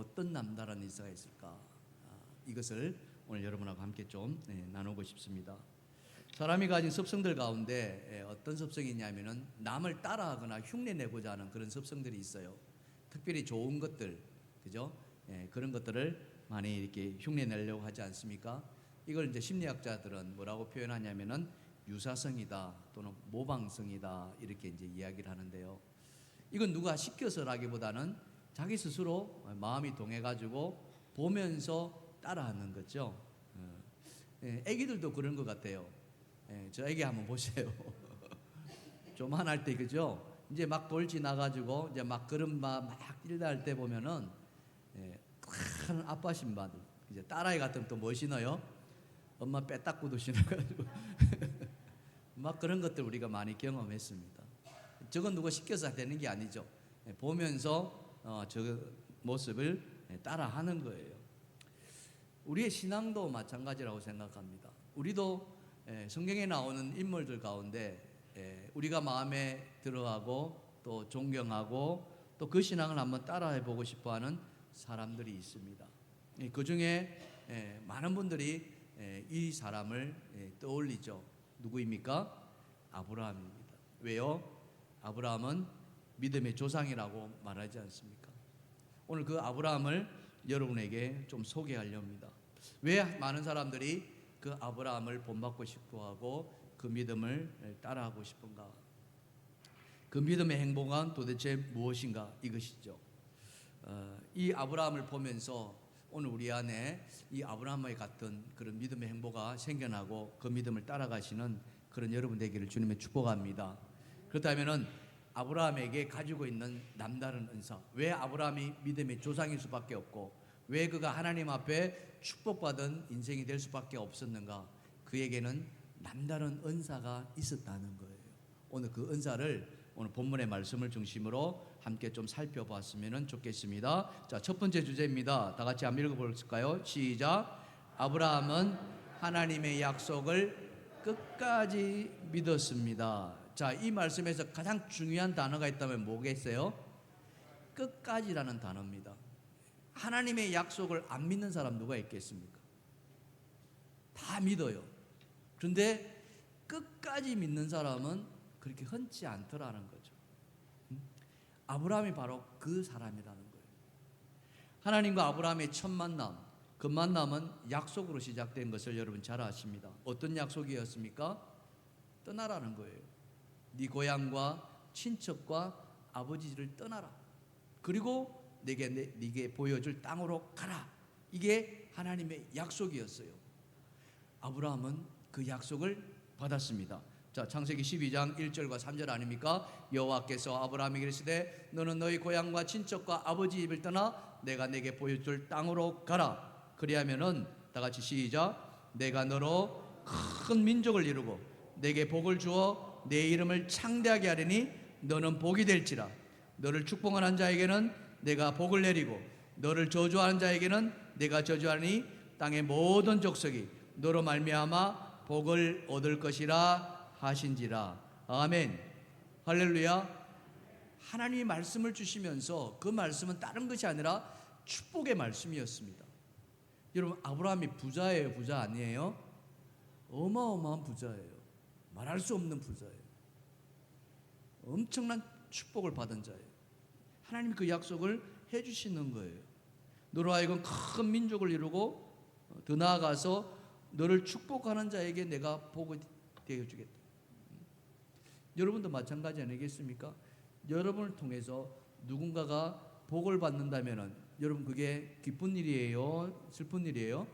어떤 남다른 인사가 있을까? 이것을 오늘 여러분하고 함께 좀 나누고 싶습니다. 사람이 가진 습성들 가운데 어떤 습성이 있냐면은 남을 따라하거나 흉내내고자 하는 그런 습성들이 있어요. 특별히 좋은 것들, 그죠? 그런 것들을 많이 이렇게 흉내내려고 하지 않습니까? 이걸 이제 심리학자들은 뭐라고 표현하냐면은 유사성이다 또는 모방성이다 이렇게 이제 이야기를 하는데요. 이건 누가 시켜서라기보다는 자기 스스로 마음이 동해가지고 보면서 따라하는 거죠. 애기들도 그런 것 같아요. 저 애기 한번 보세요. 조만할 때 그죠? 이제 막 돌 지나가지고 이제 막 걸음 막 뛸다 할 때 보면은 큰 아빠 신발 이제 딸아이 같으면 또 뭐 신어요? 엄마 빼딱구도 신어가지고 막 그런 것들 우리가 많이 경험했습니다. 저건 누가 시켜서 되는 게 아니죠. 보면서 저 모습을 따라하는 거예요. 우리의 신앙도 마찬가지라고 생각합니다. 우리도 성경에 나오는 인물들 가운데 우리가 마음에 들어하고 또 존경하고 또 그 신앙을 한번 따라해 보고 싶어하는 사람들이 있습니다. 그 중에 많은 분들이 이 사람을 떠올리죠. 누구입니까? 아브라함입니다. 왜요? 아브라함은 믿음의 조상이라고 말하지 않습니까? 오늘 그 아브라함을 여러분에게 좀 소개하려 합니다. 왜 많은 사람들이 그 아브라함을 본받고 싶어하고 그 믿음을 따라하고 싶은가? 그 믿음의 행복은 도대체 무엇인가? 이것이죠. 이 아브라함을 보면서 오늘 우리 안에 이 아브라함과 같은 그런 믿음의 행보가 생겨나고 그 믿음을 따라가시는 그런 여러분 되기를 주님의 축복합니다. 그렇다면은 아브라함에게 가지고 있는 남다른 은사, 왜 아브라함이 믿음의 조상일 수밖에 없고 왜 그가 하나님 앞에 축복받은 인생이 될 수밖에 없었는가? 그에게는 남다른 은사가 있었다는 거예요. 오늘 그 은사를 오늘 본문의 말씀을 중심으로 함께 좀 살펴봤으면 좋겠습니다. 자, 첫 번째 주제입니다. 다 같이 한번 읽어볼까요? 시작. 아브라함은 하나님의 약속을 끝까지 믿었습니다. 자, 이 말씀에서 가장 중요한 단어가 있다면 뭐겠어요? 끝까지라는 단어입니다. 하나님의 약속을 안 믿는 사람 누가 있겠습니까? 다 믿어요. 그런데 끝까지 믿는 사람은 그렇게 흔치 않더라는 거죠. 아브라함이 바로 그 사람이라는 거예요. 하나님과 아브라함의 첫 만남, 그 만남은 약속으로 시작된 것을 여러분 잘 아십니다. 어떤 약속이었습니까? 떠나라는 거예요. 네 고향과 친척과 아버지를 떠나라. 그리고 네게 보여줄 땅으로 가라. 이게 하나님의 약속이었어요. 아브라함은 그 약속을 받았습니다. 자, 창세기 12장 1절과 3절 아닙니까? 여호와께서 아브라함에게 이르시되 너는 너희 고향과 친척과 아버지 집을 떠나 내가 네게 보여줄 땅으로 가라. 그리하면은 다 같이 시작. 내가 너로 큰 민족을 이루고 내게 복을 주어 내 이름을 창대하게 하리니 너는 복이 될지라. 너를 축복하는 자에게는 내가 복을 내리고 너를 저주하는 자에게는 내가 저주하니 땅의 모든 족속이 너로 말미암아 복을 얻을 것이라 하신지라. 아멘. 할렐루야. 하나님이 말씀을 주시면서 그 말씀은 다른 것이 아니라 축복의 말씀이었습니다. 여러분, 아브라함이 부자예요, 부자 아니에요? 어마어마한 부자예요. 말할 수 없는 부자예요. 엄청난 축복을 받은 자예요. 하나님이 그 약속을 해주시는 거예요. 너로 하여금 큰 민족을 이루고 더 나아가서 너를 축복하는 자에게 내가 복을 되어주겠다. 여러분도 마찬가지 아니겠습니까? 여러분을 통해서 누군가가 복을 받는다면은 여러분 그게 기쁜 일이에요? 슬픈 일이에요?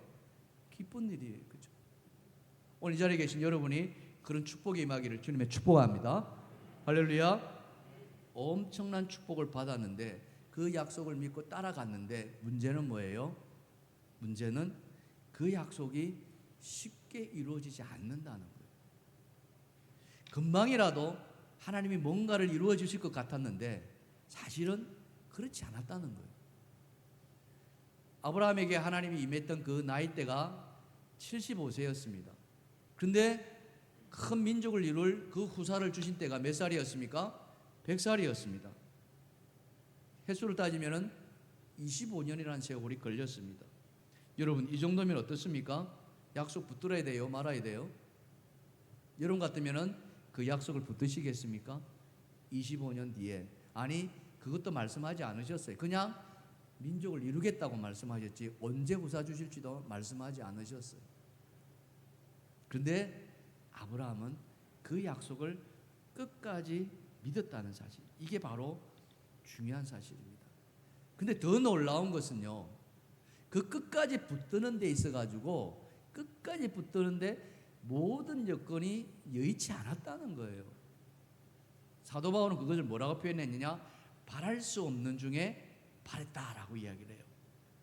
기쁜 일이에요. 그죠? 오늘 이 자리에 계신 여러분이 그런 축복이 임하기를 주님의 축복합니다. 할렐루야. 엄청난 축복을 받았는데 그 약속을 믿고 따라갔는데 문제는 뭐예요? 문제는 그 약속이 쉽게 이루어지지 않는다는 거예요. 금방이라도 하나님이 뭔가를 이루어 주실 것 같았는데 사실은 그렇지 않았다는 거예요. 아브라함에게 하나님이 임했던 그 나이대가 75세였습니다. 그런데 큰 민족을 이룰 그 후사를 주신 때가 몇 살이었습니까? 100살이었습니다. 횟수를 따지면 25년이라는 세월이 걸렸습니다. 여러분, 이 정도면 어떻습니까? 약속 붙들어야 돼요? 말아야 돼요? 여러분 같으면은 그 약속을 붙드시겠습니까? 25년 뒤에. 아니, 그것도 말씀하지 않으셨어요. 그냥 민족을 이루겠다고 말씀하셨지 언제 후사 주실지도 말씀하지 않으셨어요. 그런데 아브라함은 그 약속을 끝까지 믿었다는 사실, 이게 바로 중요한 사실입니다. 근데 더 놀라운 것은요, 그 끝까지 붙드는 데 있어가지고 끝까지 붙드는데 모든 여건이 여의치 않았다는 거예요. 사도 바울은 그것을 뭐라고 표현했느냐? 바랄 수 없는 중에 바랬다라고 이야기를 해요.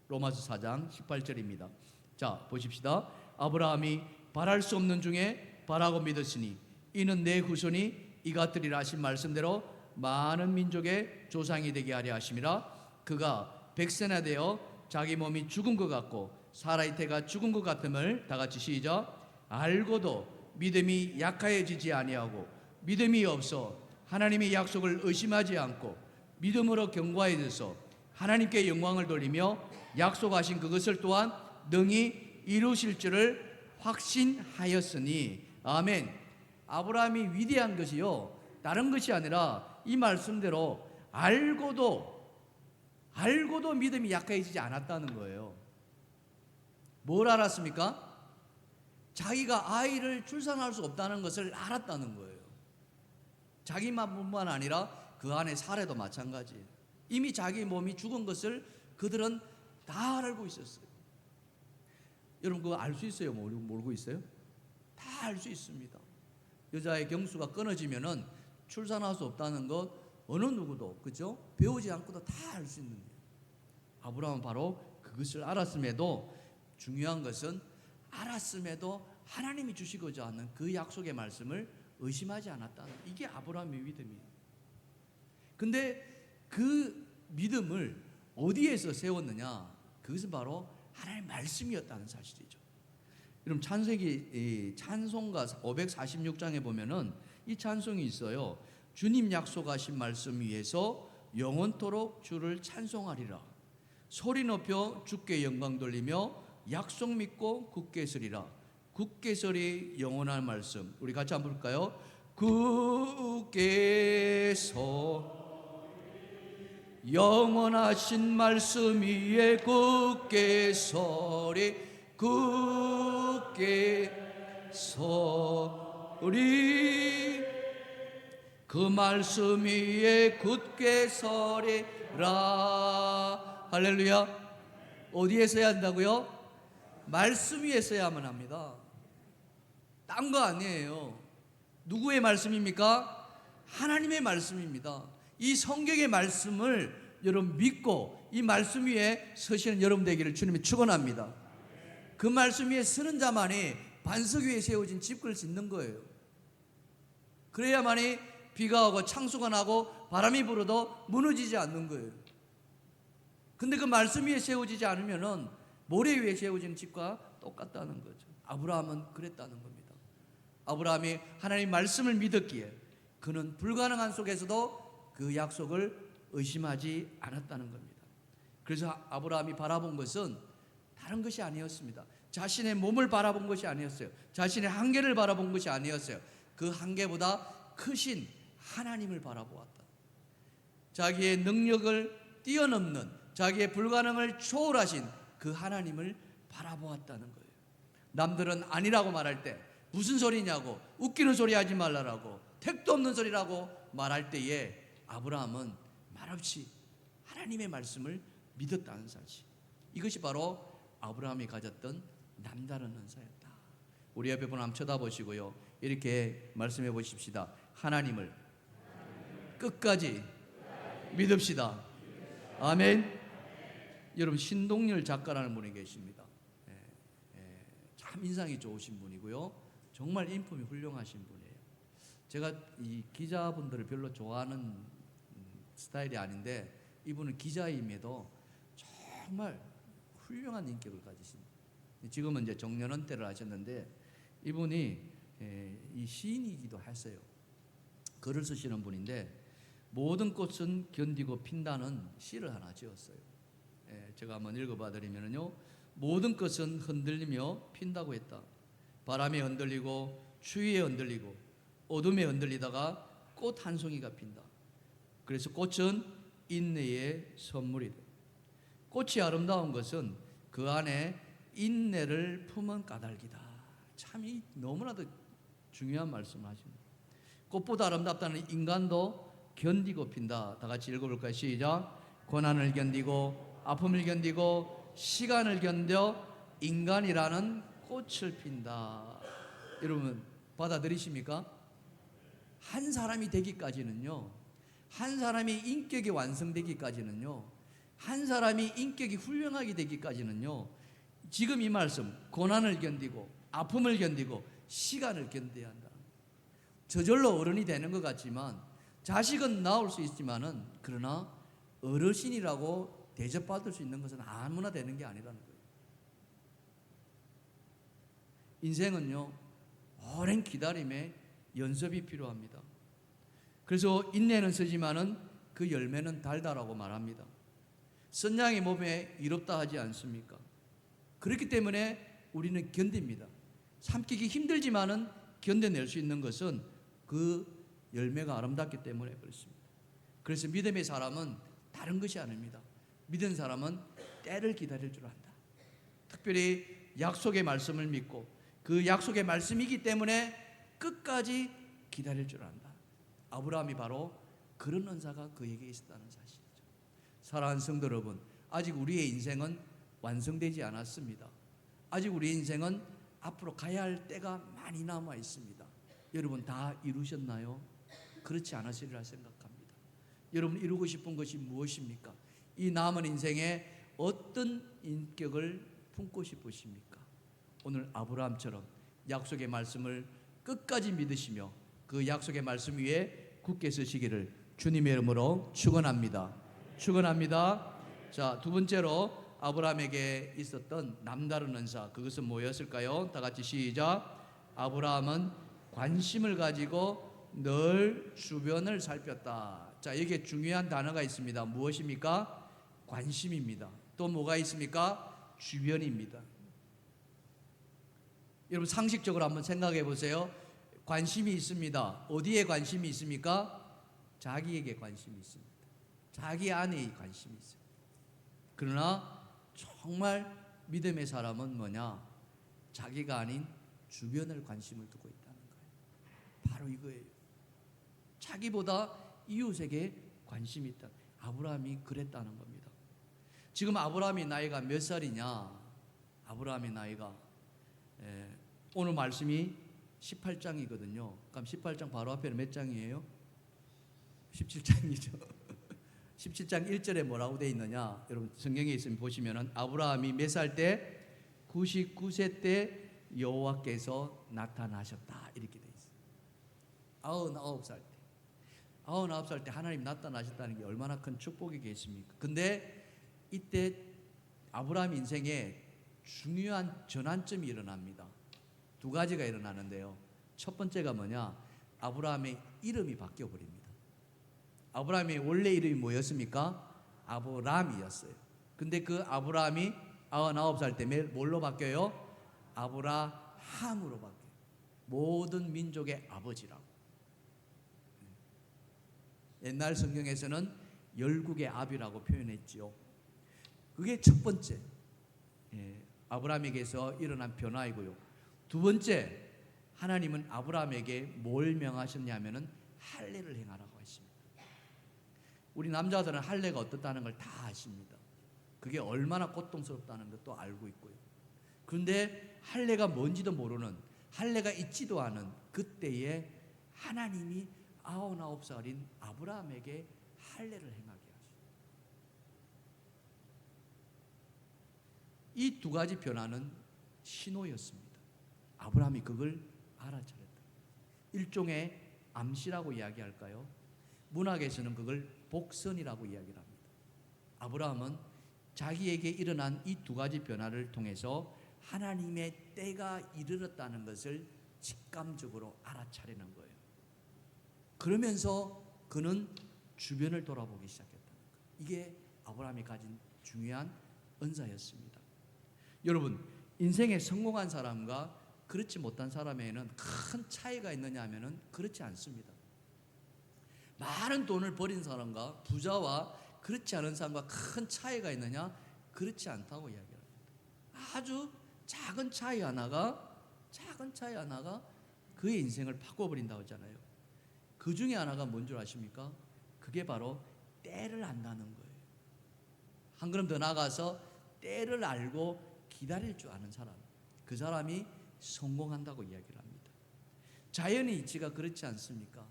로마서 4장 18절입니다. 자, 보십시다. 아브라함이 바랄 수 없는 중에 바라고 믿었으니 이는 내 후손이 이같으리라 하신 말씀대로 많은 민족의 조상이 되게 하려 하심이라. 그가 백세나 되어 자기 몸이 죽은 것 같고 사라의 태가 죽은 것 같음을 다 같이 시작. 알고도 믿음이 약하여지지 아니하고 믿음이 없어 하나님의 약속을 의심하지 않고 믿음으로 견고해져서 하나님께 영광을 돌리며 약속하신 그것을 또한 능히 이루실 줄을 확신하였으니. 아멘. 아브라함이 위대한 것이요, 다른 것이 아니라 이 말씀대로 알고도 믿음이 약해지지 않았다는 거예요. 뭘 알았습니까? 자기가 아이를 출산할 수 없다는 것을 알았다는 거예요. 자기만뿐만 아니라 그 안에 사례도 마찬가지예요. 이미 자기 몸이 죽은 것을 그들은 다 알고 있었어요. 여러분, 그거 알 수 있어요? 모르고 있어요? 다 알 수 있습니다. 여자의 경수가 끊어지면은 출산할 수 없다는 것 어느 누구도, 그죠? 배우지 않고도 다 알 수 있는 거예요. 아브라함은 바로 그것을 알았음에도, 중요한 것은 알았음에도 하나님이 주시고자 하는 그 약속의 말씀을 의심하지 않았다는, 이게 아브라함의 믿음이에요. 근데 그 믿음을 어디에서 세웠느냐? 그것은 바로 하나님의 말씀이었다는 사실이죠. 여러분, 찬송가 546장에 보면은 이 찬송이 있어요. 주님 약속하신 말씀 위에서 영원토록 주를 찬송하리라. 소리 높여 주께 영광 돌리며 약속 믿고 굳게 서리라. 굳게 서리 영원한 말씀. 우리 같이 한번 볼까요? 굳게 서 영원하신 말씀 위에 굳게 서리. 굳게 서리. 그 말씀 위에 굳게 서리라. 할렐루야. 어디에 서야 한다고요? 말씀 위에 서야만 합니다. 딴 거 아니에요. 누구의 말씀입니까? 하나님의 말씀입니다. 이 성경의 말씀을 여러분 믿고 이 말씀 위에 서시는 여러분 되기를 주님이 축원합니다. 그 말씀 위에 서는 자만이 반석 위에 세워진 집을 짓는 거예요. 그래야만이 비가 오고 창수가 나고 바람이 불어도 무너지지 않는 거예요. 근데 그 말씀 위에 세워지지 않으면은 모래 위에 세워진 집과 똑같다는 거죠. 아브라함은 그랬다는 겁니다. 아브라함이 하나님 말씀을 믿었기에 그는 불가능한 속에서도 그 약속을 의심하지 않았다는 겁니다. 그래서 아브라함이 바라본 것은 다른 것이 아니었습니다. 자신의 몸을 바라본 것이 아니었어요. 자신의 한계를 바라본 것이 아니었어요. 그 한계보다 크신 하나님을 바라보았다. 자기의 능력을 뛰어넘는, 자기의 불가능을 초월하신 그 하나님을 바라보았다는 거예요. 남들은 아니라고 말할 때 무슨 소리냐고, 웃기는 소리 하지 말라라고, 택도 없는 소리라고 말할 때에 아브라함은 말없이 하나님의 말씀을 믿었다는 사실, 이것이 바로 아브라함이 가졌던 남다른 은사였다. 우리 옆에 분 한번 쳐다보시고요, 이렇게 말씀해 보십시다. 하나님을 끝까지 믿읍시다. 아멘. 여러분, 신동열 작가라는 분이 계십니다. 참 인상이 좋으신 분이고요, 정말 인품이 훌륭하신 분이에요. 제가 이 기자분들을 별로 좋아하는 스타일이 아닌데 이분은 기자임에도 정말 훌륭한 인격을 가지신, 지금은 이제 정년 은퇴를 하셨는데 이분이 이 시인이기도 하세요. 글을 쓰시는 분인데 모든 꽃은 견디고 핀다는 시를 하나 지었어요. 제가 한번 읽어봐 드리면요, 모든 것은 흔들리며 핀다고 했다. 바람에 흔들리고 추위에 흔들리고 어둠에 흔들리다가 꽃 한 송이가 핀다. 그래서 꽃은 인내의 선물이다. 꽃이 아름다운 것은 그 안에 인내를 품은 까닭이다. 참 이 너무나도 중요한 말씀을 하십니다. 꽃보다 아름답다는 인간도 견디고 핀다. 다 같이 읽어볼까요? 시작. 고난을 견디고 아픔을 견디고 시간을 견뎌 인간이라는 꽃을 핀다. 여러분 받아들이십니까? 한 사람이 되기까지는요, 한 사람이 인격이 완성되기까지는요, 한 사람이 인격이 훌륭하게 되기까지는요, 지금 이 말씀, 고난을 견디고 아픔을 견디고 시간을 견뎌야 한다. 저절로 어른이 되는 것 같지만, 자식은 나올 수 있지만은, 그러나 어르신이라고 대접받을 수 있는 것은 아무나 되는 게 아니라는 거예요. 인생은요, 오랜 기다림에 연습이 필요합니다. 그래서 인내는 쓰지만은 그 열매는 달다라고 말합니다. 선장의 몸에 이롭다 하지 않습니까? 그렇기 때문에 우리는 견딥니다. 삼키기 힘들지만은 견뎌낼 수 있는 것은 그 열매가 아름답기 때문에 그렇습니다. 그래서 믿음의 사람은 다른 것이 아닙니다. 믿은 사람은 때를 기다릴 줄 안다. 특별히 약속의 말씀을 믿고 그 약속의 말씀이기 때문에 끝까지 기다릴 줄 안다. 아브라함이 바로 그런 은사가 그에게 있었다는 사실이죠. 사랑하는 성도 여러분, 아직 우리의 인생은 완성되지 않았습니다. 아직 우리의 인생은 앞으로 가야 할 때가 많이 남아 있습니다. 여러분 다 이루셨나요? 그렇지 않으시리라 생각합니다. 여러분 이루고 싶은 것이 무엇입니까? 이 남은 인생에 어떤 인격을 품고 싶으십니까? 오늘 아브라함처럼 약속의 말씀을 끝까지 믿으시며 그 약속의 말씀 위에 굳게 서시기를 주님의 이름으로 축원합니다. 축원합니다. 자, 두 번째로 아브라함에게 있었던 남다른 은사, 그것은 뭐였을까요? 다 같이 시작. 아브라함은 관심을 가지고 늘 주변을 살폈다. 자, 여기에 중요한 단어가 있습니다. 무엇입니까? 관심입니다. 또 뭐가 있습니까? 주변입니다. 여러분 상식적으로 한번 생각해 보세요. 관심이 있습니다. 어디에 관심이 있습니까? 자기에게 관심이 있습니다. 자기 안에 관심이 있습니다. 그러나 정말 믿음의 사람은 뭐냐? 자기가 아닌 주변을 관심을 두고 있다는 거예요. 바로 이거예요. 자기보다 이웃에게 관심이 있다. 아브라함이 그랬다는 겁니다. 지금 아브라함의 나이가 몇 살이냐? 아브라함의 나이가 오늘 말씀이 18장이거든요. 그럼 18장 바로 앞에는 몇 장이에요? 17장이죠. 17장 1절에 뭐라고 되어 있느냐? 여러분 성경에 있으면 보시면은 아브라함이 몇 살 때? 99세 때 여호와께서 나타나셨다 이렇게 되어 있어요. 99살 때. 99살 때 하나님 나타나셨다는 게 얼마나 큰 축복이겠습니까? 근데 이때 아브라함 인생에 중요한 전환점이 일어납니다. 두 가지가 일어나는데요. 첫 번째가 뭐냐? 아브라함의 이름이 바뀌어 버립니다. 아브라함의 원래 이름이 뭐였습니까? 아브람이었어요. 근데 그 아브라함이 99살 때 뭘로 바뀌어요? 아브라함으로 바뀌어요. 모든 민족의 아버지라고. 옛날 성경에서는 열국의 아비라고 표현했지요. 그게 첫 번째 아브라함에게서 일어난 변화이고요. 두 번째, 하나님은 아브라함에게 뭘 명하셨냐면은 할례를 행하라고 했습니다. 우리 남자들은 할례가 어떻다는 걸 다 아십니다. 그게 얼마나 고통스럽다는 것도 알고 있고요. 그런데 할례가 뭔지도 모르는, 할례가 있지도 않은 그때에 하나님이 99살인 아브라함에게 할례를 행하게 하셨습니다. 이 두 가지 변화는 신호였습니다. 아브라함이 그걸 알아차렸다. 일종의 암시라고 이야기할까요? 문학에서는 그걸 복선이라고 이야기를 합니다. 아브라함은 자기에게 일어난 이 두 가지 변화를 통해서 하나님의 때가 이르렀다는 것을 직감적으로 알아차리는 거예요. 그러면서 그는 주변을 돌아보기 시작했다는 거예요. 이게 아브라함이 가진 중요한 은사였습니다. 여러분, 인생에 성공한 사람과 그렇지 못한 사람에는 큰 차이가 있느냐 하면은 그렇지 않습니다. 많은 돈을 벌인 사람과 부자와 그렇지 않은 사람과 큰 차이가 있느냐? 그렇지 않다고 이야기합니다. 아주 작은 차이 하나가 그의 인생을 바꿔버린다고 하잖아요. 그 중에 하나가 뭔 줄 아십니까? 그게 바로 때를 안다는 거예요. 한 걸음 더 나아가서 때를 알고 기다릴 줄 아는 사람, 그 사람이 성공한다고 이야기를 합니다. 자연의 이치가 그렇지 않습니까?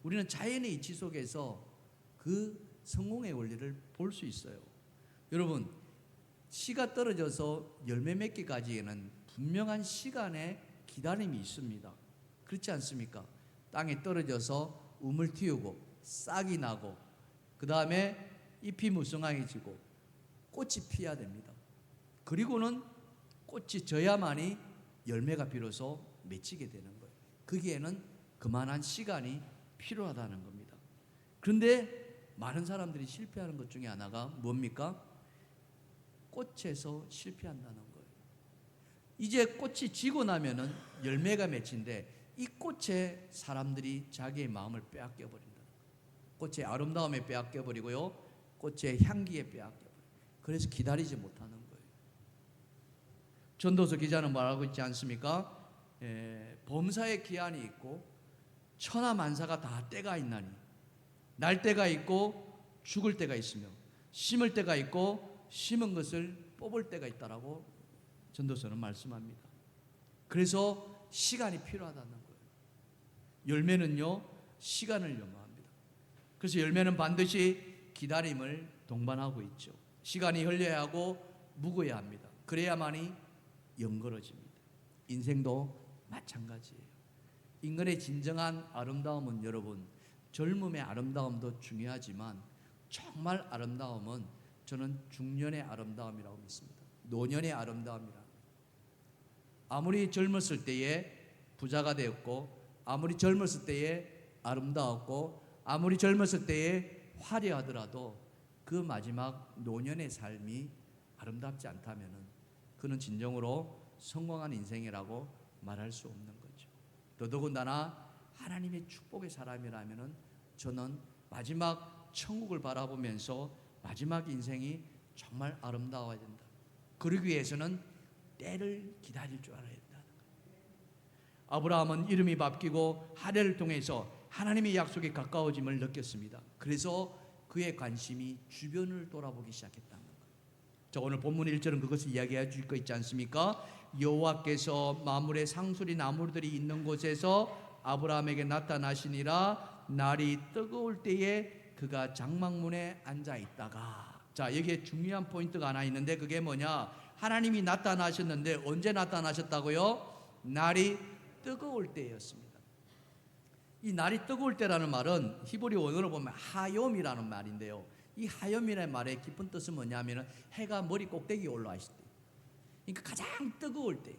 우리는 자연의 이치 속에서 그 성공의 원리를 볼 수 있어요. 여러분, 씨가 떨어져서 열매 맺기까지에는 분명한 시간의 기다림이 있습니다. 그렇지 않습니까? 땅에 떨어져서 움을 틔우고 싹이 나고 그 다음에 잎이 무성해지고 꽃이 피어야 됩니다. 그리고는 꽃이 져야만이 열매가 비로소 맺히게 되는 거예요. 거기에는 그만한 시간이 필요하다는 겁니다. 그런데 많은 사람들이 실패하는 것 중에 하나가 뭡니까? 꽃에서 실패한다는 거예요. 이제 꽃이 지고 나면은 열매가 맺힌데 이 꽃에 사람들이 자기의 마음을 빼앗겨 버린다. 꽃의 아름다움에 빼앗겨 버리고요, 꽃의 향기에 빼앗겨 버려요. 그래서 기다리지 못하는 거예요. 전도서 기자는 말하고 있지 않습니까? 범사의 기한이 있고 천하만사가 다 때가 있나니 날 때가 있고 죽을 때가 있으며 심을 때가 있고 심은 것을 뽑을 때가 있다라고 전도서는 말씀합니다. 그래서 시간이 필요하다는 거예요. 열매는요, 시간을 요구합니다. 그래서 열매는 반드시 기다림을 동반하고 있죠. 시간이 흘려야 하고 묵어야 합니다. 그래야만이 영걸어집니다. 인생도 마찬가지예요. 인간의 진정한 아름다움은 여러분, 젊음의 아름다움도 중요하지만 정말 아름다움은 저는 중년의 아름다움이라고 믿습니다. 노년의 아름다움이라. 아무리 젊었을 때에 부자가 되었고, 아무리 젊었을 때에 아름다웠고, 아무리 젊었을 때에 화려하더라도 그 마지막 노년의 삶이 아름답지 않다면은 그는 진정으로 성공한 인생이라고 말할 수 없는 거죠. 더더군다나 하나님의 축복의 사람이라면은 저는 마지막 천국을 바라보면서 마지막 인생이 정말 아름다워야 된다. 그러기 위해서는 때를 기다릴 줄 알아야 된다는 거예요. 아브라함은 이름이 바뀌고 하례를 통해서 하나님의 약속에 가까워짐을 느꼈습니다. 그래서 그의 관심이 주변을 돌아보기 시작했다는 거예요. 자, 오늘 본문 1절은 그것을 이야기해 줄 거 있지 않습니까? 여호와께서 만물의 상수리 나무들이 있는 곳에서 아브라함에게 나타나시니라. 날이 뜨거울 때에 그가 장막문에 앉아 있다가, 자, 여기에 중요한 포인트가 하나 있는데 그게 뭐냐? 하나님이 나타나셨는데 언제 나타나셨다고요? 날이 뜨거울 때였습니다. 이 날이 뜨거울 때라는 말은 히브리 원어로 보면 하욤이라는 말인데요, 이 하욤이라는 말의 깊은 뜻은 뭐냐면 해가 머리 꼭대기에 올라와 있을 때, 그러니까 가장 뜨거울 때,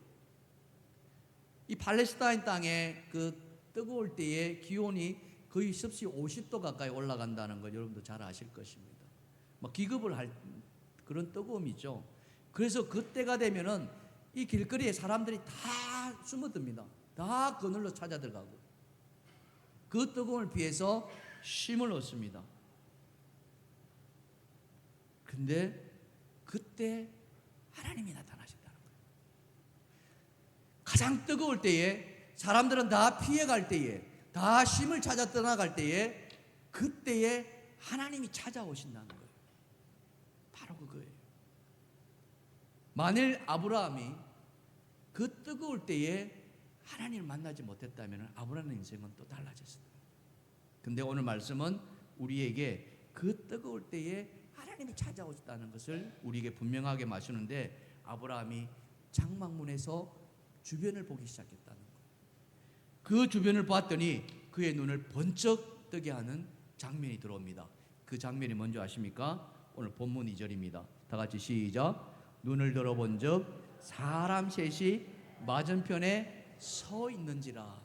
이 팔레스타인 땅에 그 뜨거울 때의 기온이 거의 섭씨 50도 가까이 올라간다는 걸 여러분도 잘 아실 것입니다. 막 기겁을 할 그런 뜨거움이죠. 그래서 그때가 되면은 이 길거리에 사람들이 다 숨어듭니다. 다 그늘로 찾아 들어가고 그 뜨거움을 피해서 쉼을 얻습니다. 근데 그때 하나님이 나타나신다는 거예요. 가장 뜨거울 때에 사람들은 다 피해갈 때에, 다 쉼을 찾아 떠나갈 때에, 그때에 하나님이 찾아오신다는 거예요. 바로 그거예요. 만일 아브라함이 그 뜨거울 때에 하나님을 만나지 못했다면 아브라함의 인생은 또 달라졌어요. 근데 오늘 말씀은 우리에게 그 뜨거울 때에 하나님이 찾아오셨다는 것을 우리에게 분명하게 말씀하는데, 아브라함이 장막문에서 주변을 보기 시작했다는 거예요. 그 주변을 봤더니 그의 눈을 번쩍 뜨게 하는 장면이 들어옵니다. 그 장면이 뭔지 아십니까? 오늘 본문 2절입니다. 다 같이 시작. 눈을 들어본 적 사람 셋이 맞은편에 서 있는지라.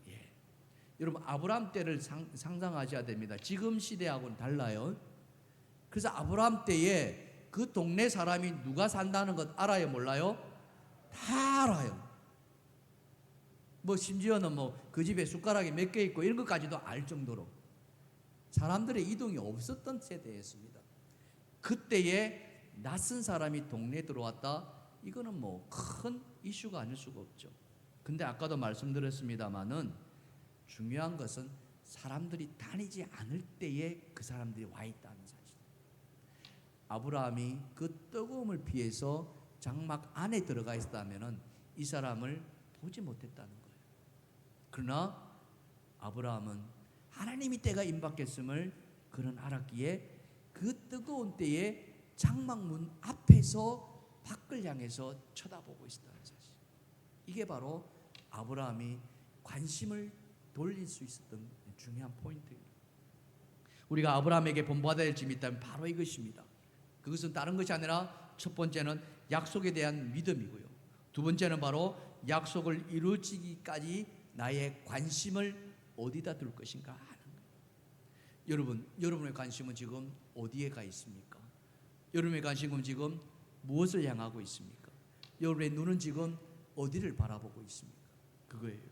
예. 여러분, 아브라함 때를 상상하셔야 됩니다. 지금 시대하고는 달라요. 그래서 아브라함 때에 그 동네 사람이 누가 산다는 것 알아요, 몰라요? 다 알아요. 뭐 심지어는 뭐 그 집에 숟가락이 몇 개 있고 이런 것까지도 알 정도로 사람들의 이동이 없었던 세대였습니다. 그때에 낯선 사람이 동네에 들어왔다, 이거는 뭐 큰 이슈가 아닐 수가 없죠. 근데 아까도 말씀드렸습니다마는 중요한 것은 사람들이 다니지 않을 때에 그 사람들이 와 있다는 사실. 아브라함이 그 뜨거움을 피해서 장막 안에 들어가 있었다면 이 사람을 보지 못했다는 거예요. 그러나 아브라함은 하나님이 때가 임박했음을 그는 알았기에 그 뜨거운 때에 장막문 앞에서 밖을 향해서 쳐다보고 있었다는 사실. 이게 바로 아브라함이 관심을 돌릴 수 있었던 중요한 포인트입니다. 우리가 아브라함에게 본받아야 할 점이 있다면 바로 이것입니다. 그것은 다른 것이 아니라 첫 번째는 약속에 대한 믿음이고요. 두 번째는 바로 약속을 이루어지기까지 나의 관심을 어디다 둘 것인가 하는 거예요. 여러분의 관심은 지금 어디에 가 있습니까? 여러분의 관심은 지금 무엇을 향하고 있습니까? 여러분의 눈은 지금 어디를 바라보고 있습니까? 그거예요.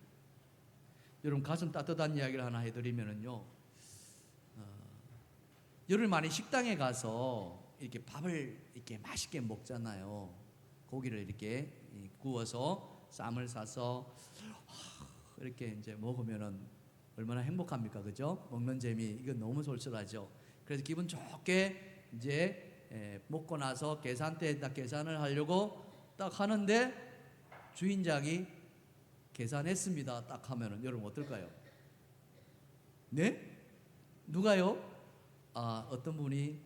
여러분, 가슴 따뜻한 이야기를 하나 해드리면요, 여러분 많이 식당에 가서 이렇게 밥을 이렇게 맛있게 먹잖아요. 고기를 이렇게 구워서 쌈을 싸서 이렇게 이제 먹으면은 얼마나 행복합니까, 그죠? 먹는 재미, 이건 너무 솔솔하죠. 그래서 기분 좋게 이제 먹고 나서 계산대에 딱 계산을 하려고 딱 하는데 주인장이 계산했습니다 딱 하면은 여러분 어떨까요? 네? 누가요? 어떤 분이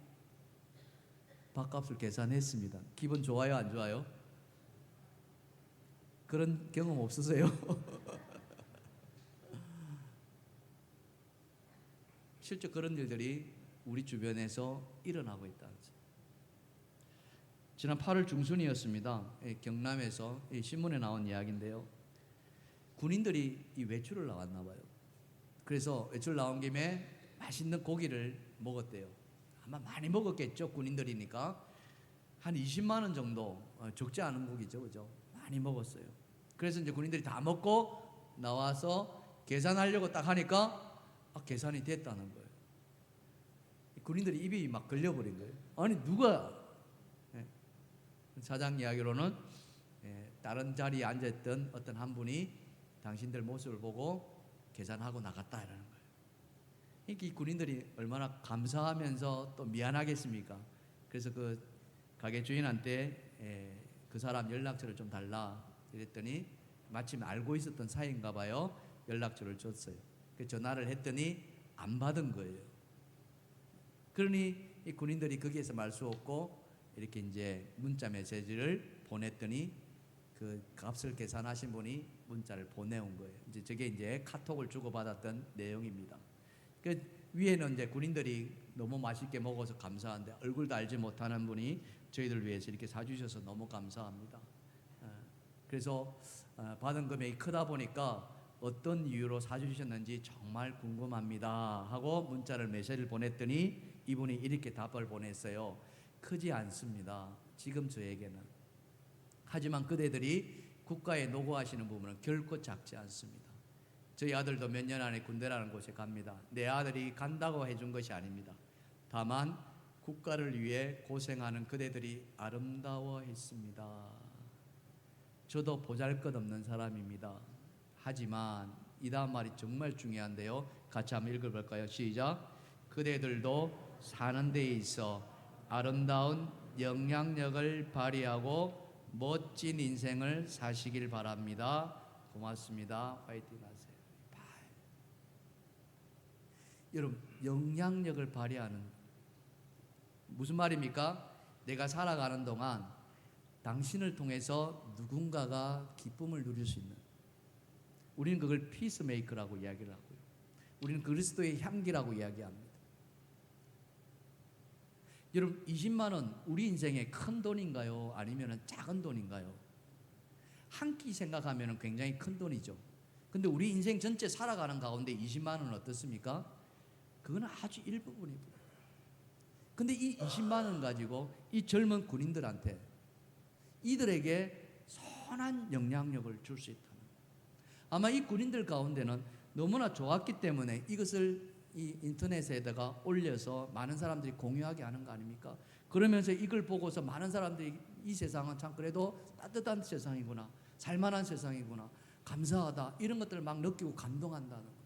밥값을 계산했습니다. 기분 좋아요, 안 좋아요? 그런 경험 없으세요? 실제 그런 일들이 우리 주변에서 일어나고 있다는 거죠. 지난 8월 중순이었습니다. 경남에서 신문에 나온 이야기인데요. 군인들이 이 외출을 나왔나 봐요. 그래서 외출 나온 김에 맛있는 고기를 먹었대요. 아마 많이 먹었겠죠, 군인들이니까. 한 20만 원 정도, 적지 않은 고기죠, 그죠? 많이 먹었어요. 그래서 이제 군인들이 다 먹고 나와서 계산하려고 딱 하니까 계산이 됐다는 거예요. 군인들이 입이 막 걸려버린 거예요. 아니 누가? 사장 이야기로는 다른 자리에 앉아있던 어떤 한 분이 당신들 모습을 보고 계산하고 나갔다 이러는 거예요. 이 군인들이 얼마나 감사하면서 또 미안하겠습니까? 그래서 그 가게 주인한테 그 사람 연락처를 좀 달라 이랬더니 마침 알고 있었던 사이인가 봐요. 연락처를 줬어요. 전화를 했더니 안 받은 거예요. 그러니 이 군인들이 거기에서 말 수 없고 이렇게 이제 문자 메시지를 보냈더니 그 값을 계산하신 분이 문자를 보내온 거예요. 이제 저게 이제 카톡을 주고받았던 내용입니다. 그 위에는 이제 군인들이 너무 맛있게 먹어서 감사한데 얼굴도 알지 못하는 분이 저희들 위해서 이렇게 사주셔서 너무 감사합니다. 그래서 받은 금액이 크다 보니까 어떤 이유로 사주셨는지 정말 궁금합니다 하고 문자를 메시지를 보냈더니 이분이 이렇게 답을 보냈어요. 크지 않습니다, 지금 저에게는. 하지만 그대들이 국가에 노고하시는 부분은 결코 작지 않습니다. 저희 아들도 몇 년 안에 군대라는 곳에 갑니다. 내 아들이 간다고 해준 것이 아닙니다. 다만 국가를 위해 고생하는 그대들이 아름다워했습니다. 저도 보잘것없는 사람입니다. 하지만 이 다음 말이 정말 중요한데요. 같이 한번 읽어볼까요? 시작. 그대들도 사는 데 있어 아름다운 영향력을 발휘하고 멋진 인생을 사시길 바랍니다. 고맙습니다. 파이팅 하세요. 여러분, 영향력을 발휘하는 무슨 말입니까? 내가 살아가는 동안 당신을 통해서 누군가가 기쁨을 누릴 수 있는, 우리는 그걸 피스메이커라고 이야기를 하고요. 우리는 그리스도의 향기라고 이야기합니다. 여러분, 20만 원 우리 인생에 큰 돈인가요? 아니면 작은 돈인가요? 한 끼 생각하면 굉장히 큰 돈이죠. 근데 우리 인생 전체 살아가는 가운데 20만 원은 어떻습니까? 그건 아주 일부분입니다. 근데 이 20만 원 가지고 이 젊은 군인들한테 이들에게 선한 영향력을 줄 수 있다는 거예요. 아마 이 군인들 가운데는 너무나 좋았기 때문에 이것을 이 인터넷에다가 올려서 많은 사람들이 공유하게 하는 거 아닙니까? 그러면서 이걸 보고서 많은 사람들이 이 세상은 참 그래도 따뜻한 세상이구나, 살만한 세상이구나, 감사하다, 이런 것들을 막 느끼고 감동한다는 거예요.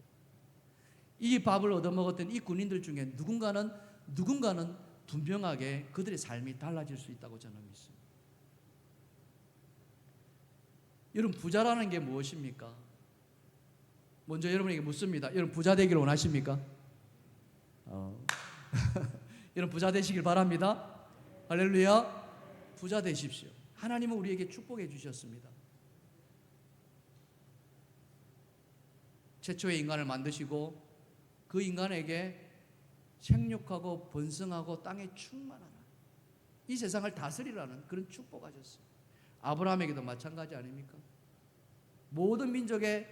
이 밥을 얻어먹었던 이 군인들 중에 누군가는 분명하게 그들의 삶이 달라질 수 있다고 저는 믿습니다. 여러분, 부자라는 게 무엇입니까? 먼저 여러분에게 묻습니다. 여러분, 부자 되기를 원하십니까? 여러분, 부자 되시길 바랍니다. 할렐루야. 부자 되십시오. 하나님은 우리에게 축복해 주셨습니다. 최초의 인간을 만드시고 그 인간에게 생육하고 번성하고 땅에 충만하라, 이 세상을 다스리라는 그런 축복하셨어요. 아브라함에게도 마찬가지 아닙니까? 모든 민족의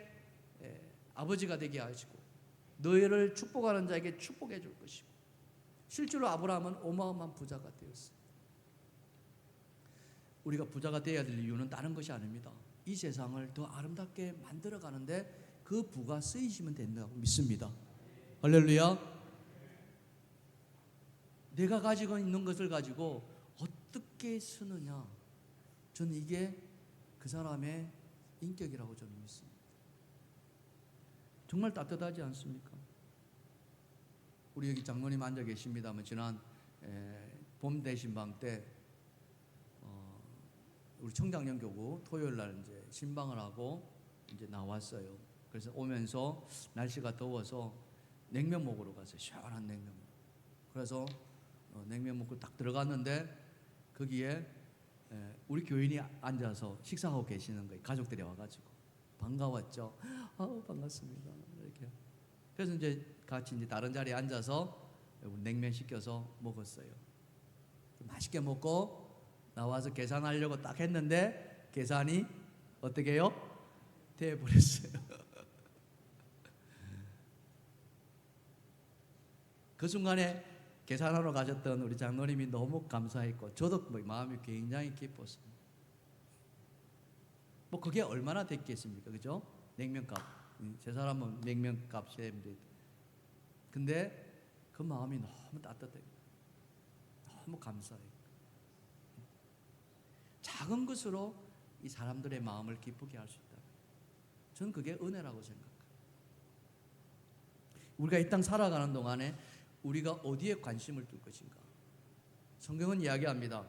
아버지가 되게 하시고 너희를 축복하는 자에게 축복해 줄 것이고, 실제로 아브라함은 어마어마한 부자가 되었어요. 우리가 부자가 되어야 될 이유는 다른 것이 아닙니다. 이 세상을 더 아름답게 만들어 가는데 그 부가 쓰이시면 된다고 믿습니다. 할렐루야. 내가 가지고 있는 것을 가지고 어떻게 쓰느냐, 저는 이게 그 사람의 인격이라고 저는 믿습니다. 정말 따뜻하지 않습니까? 우리 여기 장로님 앉아 계십니다만 지난 봄 대신방 때 우리 청장년교구 토요일 날 이제 신방을 하고 이제 나왔어요. 그래서 오면서 날씨가 더워서 냉면 먹으러 갔어요. 시원한 냉면. 그래서 냉면 먹고 딱 들어갔는데 거기에 우리 교인이 앉아서 식사하고 계시는 거예요. 가족들이 와가지고 반가웠죠. 반갑습니다. 이렇게. 그래서 이제 같이 이제 다른 자리에 앉아서 냉면 시켜서 먹었어요. 맛있게 먹고 나와서 계산하려고 딱 했는데 계산이 어떻게 해요? 돼버렸어요. 그 순간에 계산하러 가셨던 우리 장로님이 너무 감사했고 저도 마음이 굉장히 기뻤습니다. 뭐 그게 얼마나 됐겠습니까? 그죠? 냉면값. 제 사람은 냉면값이 됩니다. 근데 그 마음이 너무 따뜻해요. 너무 감사해요. 작은 것으로 이 사람들의 마음을 기쁘게 할 수 있다. 저는 그게 은혜라고 생각해요. 우리가 이 땅 살아가는 동안에 우리가 어디에 관심을 둘 것인가? 성경은 이야기합니다.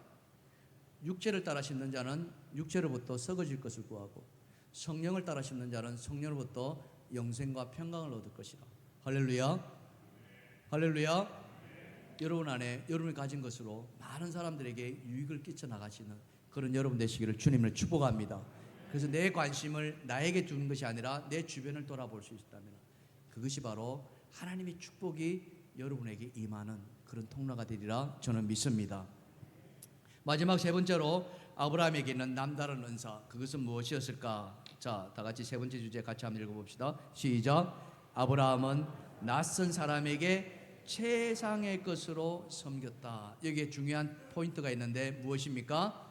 육체를 따라 심는 자는 육체로부터 썩어질 것을 구하고 성령을 따라 심는 자는 성령으로부터 영생과 평강을 얻을 것이라. 할렐루야. 할렐루야. 여러분 안에 여러분이 가진 것으로 많은 사람들에게 유익을 끼쳐 나가시는 그런 여러분 되시기를 주님을 축복합니다. 그래서 내 관심을 나에게 두는 것이 아니라 내 주변을 돌아볼 수 있다면 그것이 바로 하나님의 축복이 여러분에게 임하는 그런 통로가 되리라 저는 믿습니다. 마지막 세 번째로 아브라함에게 있는 남다른 은사, 그것은 무엇이었을까? 자, 다 같이 세 번째 주제 같이 한번 읽어봅시다. 시작. 아브라함은 낯선 사람에게 최상의 것으로 섬겼다. 여기에 중요한 포인트가 있는데 무엇입니까?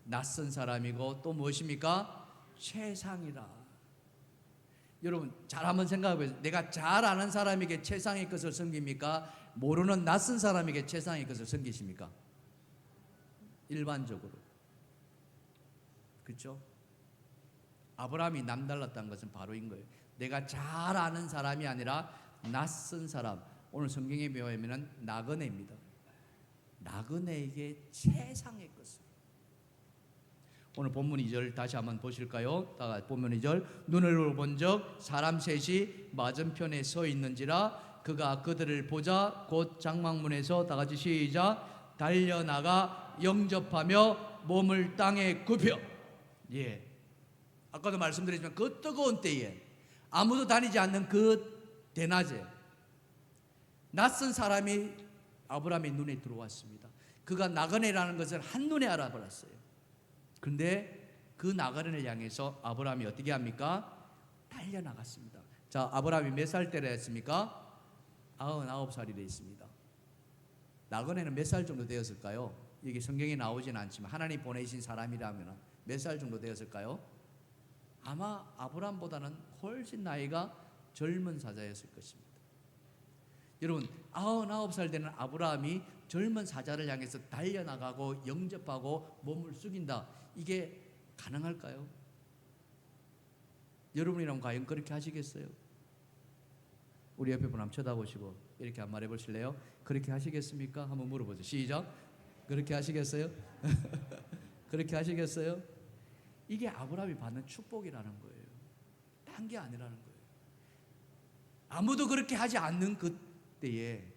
낯선 사람이고 또 무엇입니까? 최상이라. 여러분 잘 한번 생각해 보세요. 내가 잘 아는 사람에게 최상의 것을 섬깁니까? 모르는 낯선 사람에게 최상의 것을 섬기십니까? 일반적으로. 그렇죠? 아브라함이 남달랐다는 것은 바로 인 거예요. 내가 잘 아는 사람이 아니라 낯선 사람. 오늘 성경에 배우면은 나그네입니다. 나그네에게 최상의 것을. 오늘 본문 2절 다시 한번 보실까요? 본문 2절. 눈을 본적 사람 셋이 맞은편에 서 있는지라 그가 그들을 보자 곧 장막문에서 다 같이 시작. 달려나가 영접하며 몸을 땅에 굽혀. 예. 아까도 말씀드렸지만 그 뜨거운 때에 아무도 다니지 않는 그 대낮에 낯선 사람이 아브라함의 눈에 들어왔습니다. 그가 나그네라는 것을 한눈에 알아버렸어요. 그런데 그 나그네를 향해서 아브라함이 어떻게 합니까? 달려나갔습니다. 자, 아브라함이 몇 살 때라 했습니까? 99살이 되어 있습니다. 나그네는 몇 살 정도 되었을까요? 여기 성경에 나오진 않지만 하나님 보내신 사람이라면 몇 살 정도 되었을까요? 아마 아브라함보다는 훨씬 나이가 젊은 사자였을 것입니다. 여러분 99살 되는 아브라함이 젊은 사자를 향해서 달려나가고 영접하고 몸을 숙인다, 이게 가능할까요? 여러분이라면 과연 그렇게 하시겠어요? 우리 옆에 분 한번 쳐다보시고 이렇게 한 말 해보실래요? 그렇게 하시겠습니까? 한번 물어보세요. 시작. 그렇게 하시겠어요? 그렇게 하시겠어요? 이게 아브라함이 받는 축복이라는 거예요. 딴 게 아니라는 거예요. 아무도 그렇게 하지 않는 그때에,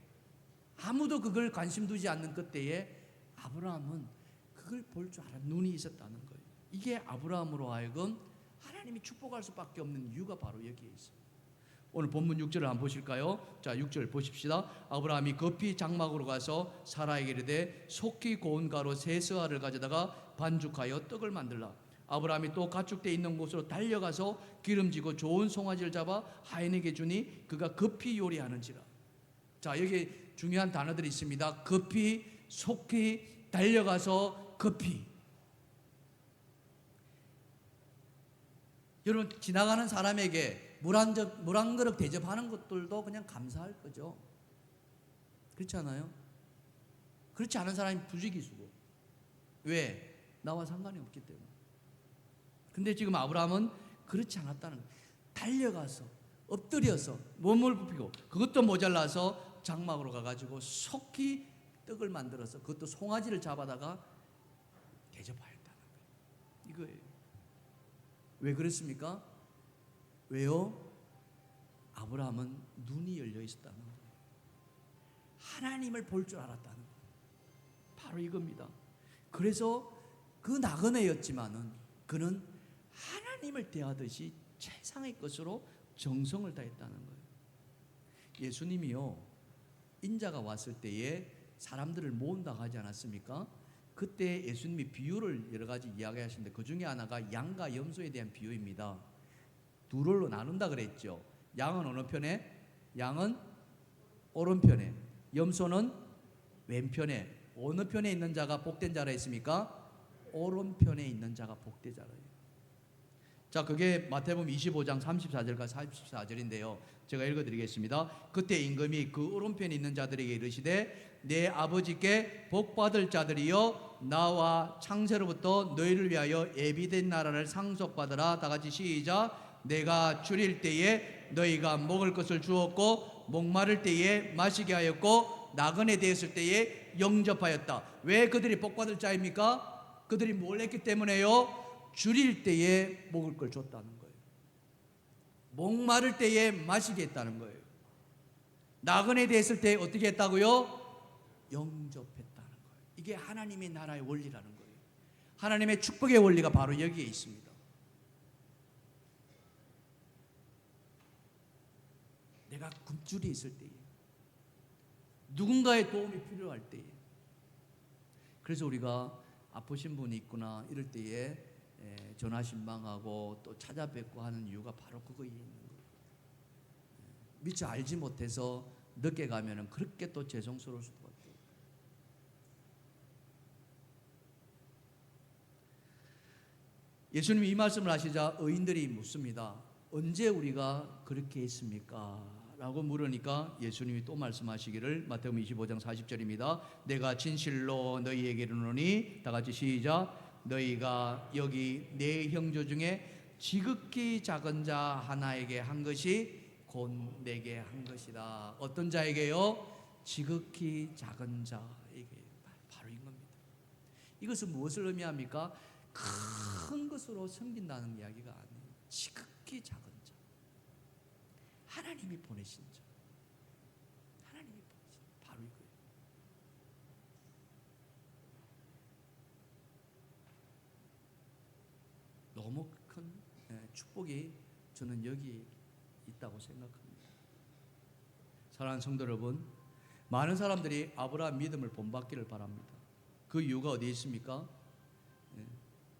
아무도 그걸 관심 두지 않는 그때에 아브라함은 그걸 볼 줄 알아 눈이 있었다는 거예요. 이게 아브라함으로 하여금 하나님이 축복할 수밖에 없는 이유가 바로 여기에 있습니다. 오늘 본문 6절을 한번 보실까요? 자, 6절 보십시다. 아브라함이 급히 장막으로 가서 사라에게 이르되 속히 고운 가루 세 스아를 가져다가 반죽하여 떡을 만들라. 아브라함이 또 가축대 있는 곳으로 달려가서 기름지고 좋은 송아지를 잡아 하인에게 주니 그가 급히 요리하는지라. 자, 여기 중요한 단어들이 있습니다. 급히, 속히, 달려가서 급히. 여러분 지나가는 사람에게 물 한 그릇 대접하는 것들도 그냥 감사할 거죠. 그렇지 않아요? 그렇지 않은 사람이 부지기수고. 왜? 나와 상관이 없기 때문에. 근데 지금 아브라함은 그렇지 않았다는 거예요. 달려가서 엎드려서 몸을 굽히고, 그것도 모자라서 장막으로 가가지고 속히 떡을 만들어서 그것도 송아지를 잡아다가 대접하였다는 거예요. 이거예요. 왜 그랬습니까? 왜요? 아브라함은 눈이 열려 있었다는 거예요. 하나님을 볼 줄 알았다는 거예요. 바로 이겁니다. 그래서 그 나그네였지만은 그는 하나님을 대하듯이 최상의 것으로 정성을 다했다는 거예요. 예수님이요, 인자가 왔을 때에 사람들을 모은다고 하지 않았습니까? 그때 예수님이 비유를 여러 가지 이야기하시는데 그 중에 하나가 양과 염소에 대한 비유입니다. 두 롤로 나눈다 그랬죠. 양은 어느 편에? 양은 오른편에, 염소는 왼편에. 어느 편에 있는 자가 복된 자라 했습니까? 오른편에 있는 자가 복된 자라예요. 자, 그게 마태복음 25장 34절과 44절인데요. 제가 읽어드리겠습니다. 그때 임금이 그 오른편에 있는 자들에게 이르시되 내 아버지께 복받을 자들이여 나와 창세로부터 너희를 위하여 예비된 나라를 상속받으라. 다 같이 시작. 내가 줄일 때에 너희가 먹을 것을 주었고 목마를 때에 마시게 하였고 나그네 되었을 때에 영접하였다. 왜 그들이 복받을 자입니까? 그들이 뭘 했기 때문에요? 줄일 때에 먹을 걸 줬다는 거예요. 목마를 때에 마시게 했다는 거예요. 나그네 되었을 때 어떻게 했다고요? 영접했다는 거예요. 이게 하나님의 나라의 원리라는 거예요. 하나님의 축복의 원리가 바로 여기에 있습니다. 내가 굶주려 있을 때에, 누군가의 도움이 필요할 때에, 그래서 우리가 아프신 분이 있구나 이럴 때에 전화 신방하고 또 찾아뵙고 하는 이유가 바로 그거에 있는 거예요. 미처 알지 못해서 늦게 가면은 그렇게 또 죄송스러울 수도 있고. 예수님이 이 말씀을 하시자 의인들이 묻습니다. 언제 우리가 그렇게 했습니까? 라고 물으니까 예수님이 또 말씀하시기를, 마태복음 25장 40절입니다. 내가 진실로 너희에게 이르노니, 다 같이 시작. 너희가 여기 내 형제 중에 지극히 작은 자 하나에게 한 것이 곧 내게 한 것이다. 어떤 자에게요? 지극히 작은 자에게. 바로 이겁니다. 이것은 무엇을 의미합니까? 큰 것으로 섬긴다는 이야기가 아니에요. 지극히 작은 자, 하나님이 보내신 자, 하나님이 보내신 자, 바로 이거예요. 너무 큰 축복이 저는 여기 있다고 생각합니다. 사랑하는 성도 여러분, 많은 사람들이 아브라함 믿음을 본받기를 바랍니다. 그 이유가 어디에 있습니까?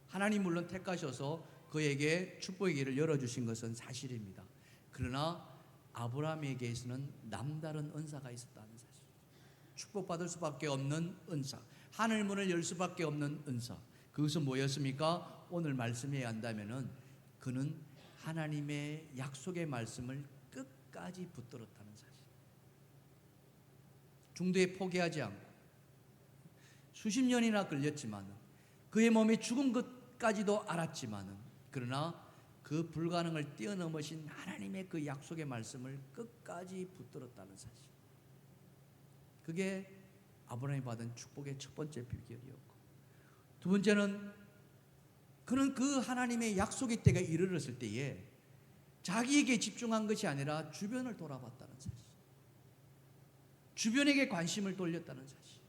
하나님 물론 택하셔서 그에게 축복의 길을 열어주신 것은 사실입니다. 그러나 아브라함에게서는 남다른 은사가 있었다는 사실. 축복받을 수밖에 없는 은사, 하늘 문을 열 수밖에 없는 은사. 그것은 뭐였습니까? 오늘 말씀에 한다면은 그는 하나님의 약속의 말씀을 끝까지 붙들었다는 사실. 중도에 포기하지 않고 수십 년이나 걸렸지만 그의 몸이 죽은 것까지도 알았지만 그러나 그 불가능을 뛰어넘으신 하나님의 그 약속의 말씀을 끝까지 붙들었다는 사실. 그게 아브라함이 받은 축복의 첫 번째 비결이었고, 두 번째는 그는 그 하나님의 약속의 때가 이르렀을 때에 자기에게 집중한 것이 아니라 주변을 돌아봤다는 사실. 주변에게 관심을 돌렸다는 사실.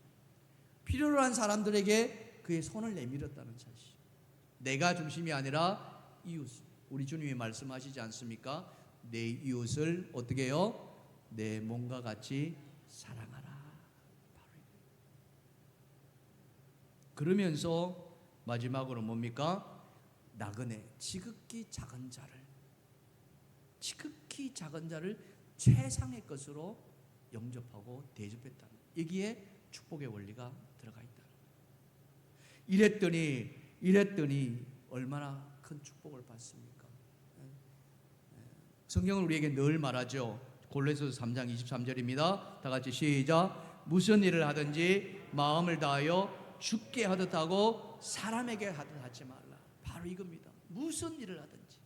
필요로 한 사람들에게 그의 손을 내밀었다는 사실. 내가 중심이 아니라 이웃. 우리 주님이 말씀하시지 않습니까? 내 이웃을 어떻게 해요? 내 몸과 같이 사랑하라. 그러면서 마지막으로 뭡니까? 나그네, 지극히 작은 자를 최상의 것으로 영접하고 대접했다는, 여기에 축복의 원리가 들어가 있다. 이랬더니 얼마나 큰 축복을 받습니까? 성경은 우리에게 늘 말하죠. 골로새서 3장 23절입니다. 다 같이 시작. 무슨 일을 하든지 마음을 다하여 주께 하듯 하고 사람에게 하듯 하지 말라. 바로 이겁니다. 무슨 일을 하든지.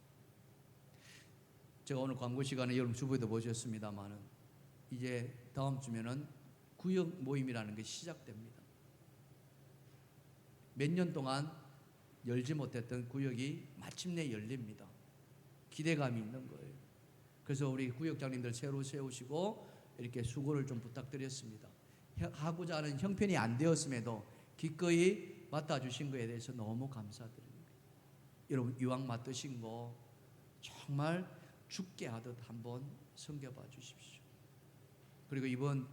제가 오늘 광고 시간에 여러분 주부에도 보셨습니다만은 이제 다음 주면은 구역 모임이라는 것이 시작됩니다. 몇 년 동안 열지 못했던 구역이 마침내 열립니다. 기대감이 있는 거예요. 그래서 우리 구역장님들 새로 세우시고 이렇게 수고를 좀 부탁드렸습니다. 하고자 하는 형편이 안 되었음에도 기꺼이 맡아주신 것에 대해서 너무 감사드립니다. 여러분 이왕 맡으신 거 정말 죽게 하듯 한번 섬겨봐 주십시오. 그리고 이번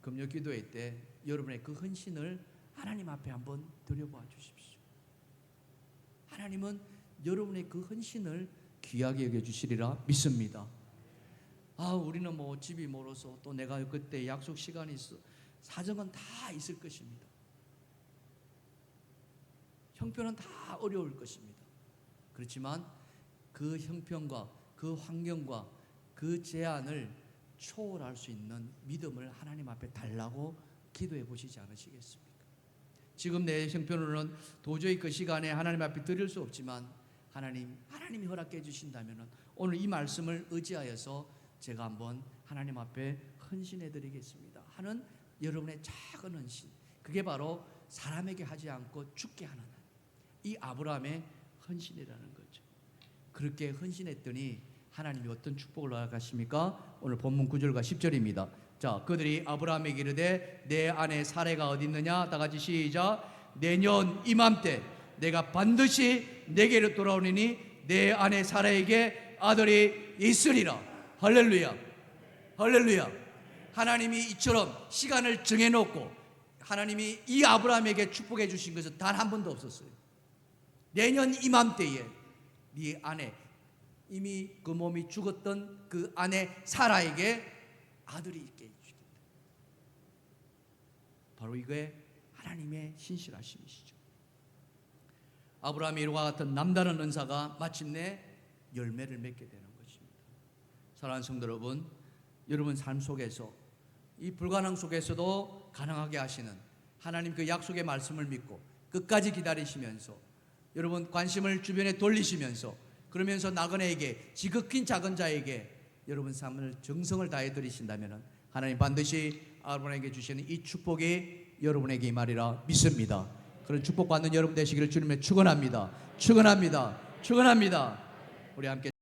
금요 기도회 때 여러분의 그 헌신을 하나님 앞에 한번 드려봐 주십시오. 하나님은 여러분의 그 헌신을 귀하게 여겨주시리라 믿습니다. 우리는 뭐 집이 멀어서 또 내가 그때 약속 시간이 있어, 사정은 다 있을 것입니다. 형편은 다 어려울 것입니다. 그렇지만 그 형편과 그 환경과 그 제한을 초월할 수 있는 믿음을 하나님 앞에 달라고 기도해 보시지 않으시겠습니까? 지금 내 형편으로는 도저히 그 시간에 하나님 앞에 드릴 수 없지만 하나님이 허락해 주신다면 오늘 이 말씀을 의지하여서 제가 한번 하나님 앞에 헌신해 드리겠습니다 하는 여러분의 작은 헌신, 그게 바로 사람에게 하지 않고 주께 하는 이 아브라함의 헌신이라는 거죠. 그렇게 헌신했더니 하나님이 어떤 축복을 허락하십니까? 오늘 본문 9절과 10절입니다. 자, 그들이 아브라함에게 이르되 내 아내 사레가 어디 있느냐? 다 같이 시작. 내년 이맘때 내가 반드시 내게로 돌아오리니 내 아내 사라에게 아들이 있으리라. 할렐루야, 할렐루야. 하나님이 이처럼 시간을 정해놓고 하나님이 이 아브라함에게 축복해 주신 것은 단 한 번도 없었어요. 내년 이맘때에 네 아내, 이미 그 몸이 죽었던 그 아내 사라에게 아들이 있게 해주시겠다. 바로 이게 하나님의 신실하심이시죠. 아브라함의 이와 같은 남다른 은사가 마침내 열매를 맺게 되는 것입니다. 사랑하는 성도 여러분, 여러분 삶 속에서 이 불가능 속에서도 가능하게 하시는 하나님 그 약속의 말씀을 믿고 끝까지 기다리시면서 여러분 관심을 주변에 돌리시면서 그러면서 나그네에게 지극히 작은 자에게 여러분 삶을 정성을 다해 드리신다면 하나님 반드시 아브라함에게 주시는 이 축복이 여러분에게 임하리라 믿습니다. 그런 축복받는 여러분 되시기를 주님의 축원합니다. 축원합니다. 축원합니다. 우리 함께